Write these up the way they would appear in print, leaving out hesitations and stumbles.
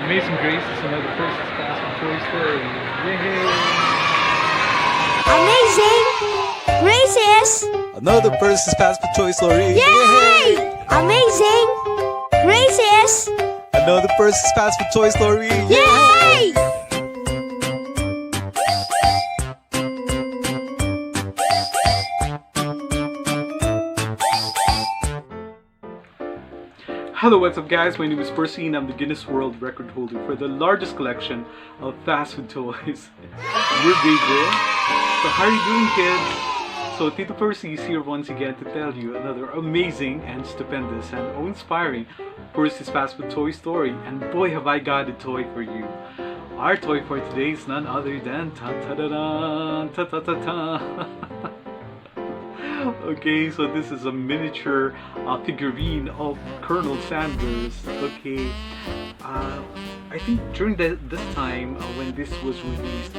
Amazing Grace is another person's pass from Toy Story. Yay! Amazing Grace is Another person's pass for Toy Story. Yay! Amazing Grace is Another person's pass for Toy Story. Yay! Hello, what's up guys? My name is Percy and I'm the Guinness World Record holder for the largest collection of fast food toys. We're big. So how are you doing, kids? So Tito Percy is here once again to tell you another amazing and stupendous and inspiring Percy's Fast Food Toy Story. And boy have I got a toy for you. Our toy for today is none other than ta-ta-da-da, Okay, so this is a miniature figurine of Colonel Sanders. Okay, I think during this time when this was released,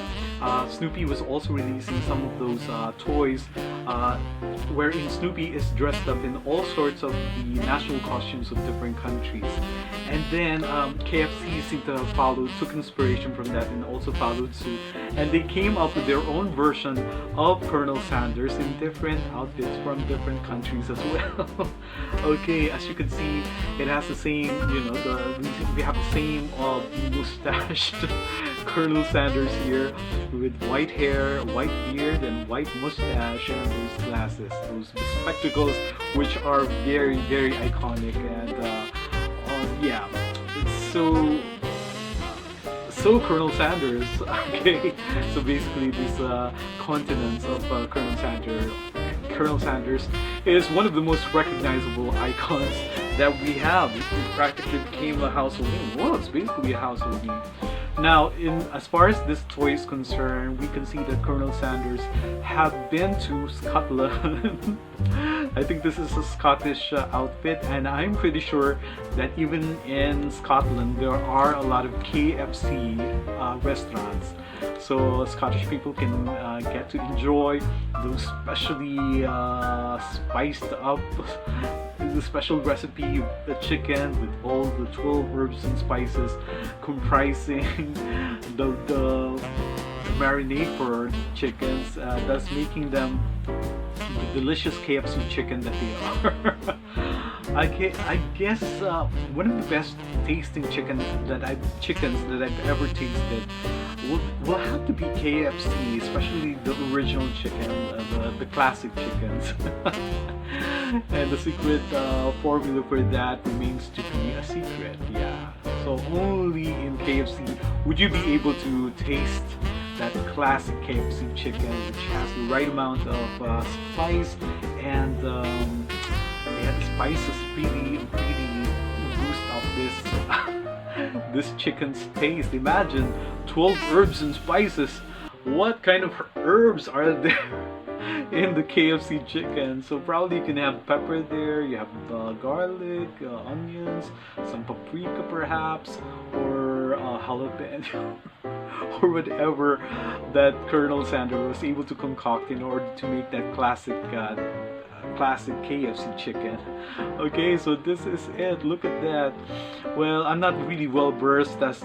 Snoopy was also releasing some of those toys wherein Snoopy is dressed up in all sorts of the national costumes of different countries. And then KFC seemed to have took inspiration from that and also followed suit. And they came up with their own version of Colonel Sanders in different outfits from different countries as well. Okay, as you can see, it has the same, we have the same mustached Colonel Sanders here with white hair, white beard, and white mustache, and those glasses, those spectacles, which are very, very iconic. And yeah, it's so Colonel Sanders. Okay, so basically this continents of Colonel Sanders is one of the most recognizable icons that we have. It practically became a household name. Well, it's basically a household name. Now, as far as this toy is concerned, we can see that Colonel Sanders have been to Scotland. I think this is a Scottish outfit, and I'm pretty sure that even in Scotland there are a lot of KFC restaurants. So Scottish people can get to enjoy those specially spiced up, the special recipe of the chicken with all the 12 herbs and spices comprising the marinade for chickens, thus making them the delicious KFC chicken that they are. I guess one of the best tasting chickens that I've ever tasted will have to be KFC, especially the original chicken, the classic chickens. And the secret formula for that remains to be a secret. Yeah. So only in KFC would you be able to taste that classic KFC chicken, which has the right amount of spice, and the spices really boost up this chicken's taste. Imagine 12 herbs and spices. What kind of herbs are there in the KFC chicken? So probably you can have pepper there, you have garlic, onions, some paprika perhaps, or jalapeno, or whatever that Colonel Sanders was able to concoct in order to make that classic KFC chicken. Okay, so this is it. Look at that. Well, I'm not really well versed as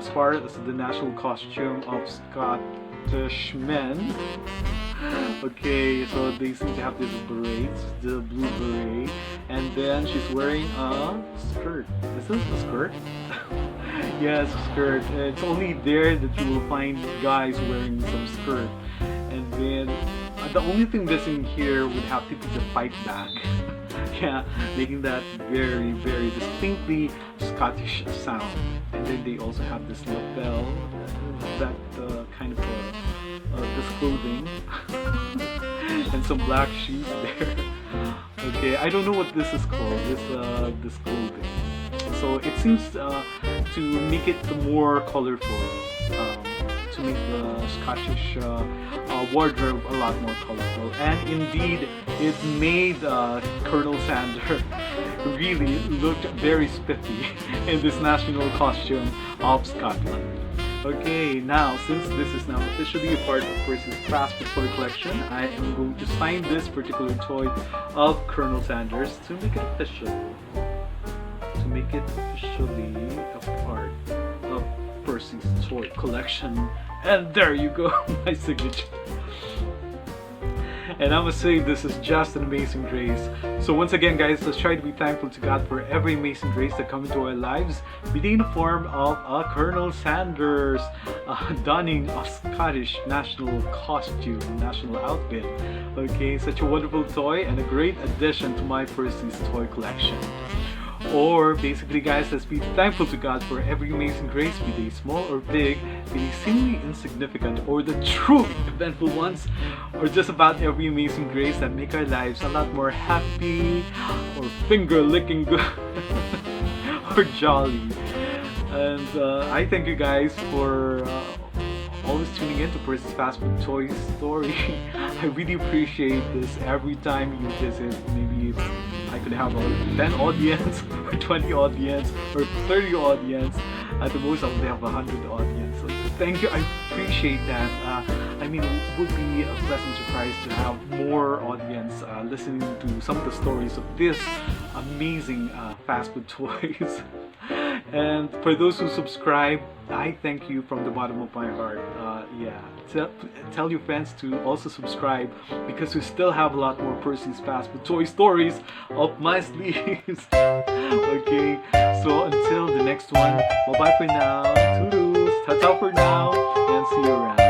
far as the national costume of Scottish men. Okay, so they seem to have this beret, the blue beret, and then she's wearing a skirt. Is this a skirt? Yes, a skirt. It's only there that you will find guys wearing some skirt. And then the only thing missing here would have to be the fight bag. Yeah, making that very, very distinctly Scottish sound. And then they also have this lapel, that kind of this clothing, and some black shoes there. Okay, I don't know what this is called. This clothing. So it seems to make it more colorful, to make the Scottish wardrobe a lot more colorful. And indeed, it made Colonel Sanders really look very spiffy in this national costume of Scotland. Okay, now since this is now officially a part of Percy's Fast Food Toy collection, I am going to sign this particular toy of Colonel Sanders to make it official. To make it officially a part toy collection. And there you go, my signature. And I must say, this is just an amazing grace. So once again, guys, let's try to be thankful to God for every amazing grace that come into our lives, be they in the form of Colonel Sanders donning a Scottish national costume, national outfit. Okay, such a wonderful toy and a great addition to my Percy's toy collection. Or basically, guys, let's be thankful to God for every amazing grace, be they small or big, be they seemingly insignificant or the truly eventful ones, or just about every amazing grace that make our lives a lot more happy, or finger-licking good, or jolly. And I thank you guys for always tuning in to Percy's Fast Food Toy Story. I really appreciate this every time you visit. Maybe I could have a 10 audience, or 20 audience, or 30 audience. At the most, I would have 100 audience. So thank you. I appreciate that. I mean, it would be a pleasant surprise to have more audience listening to some of the stories of this amazing fast food toys. And for those who subscribe, I thank you from the bottom of my heart. Tell your friends to also subscribe, because we still have a lot more Percy's Fast Food Toy Stories up my sleeves. Okay, so until the next one, bye bye for now. Toodles, ta-ta for now, and see you around.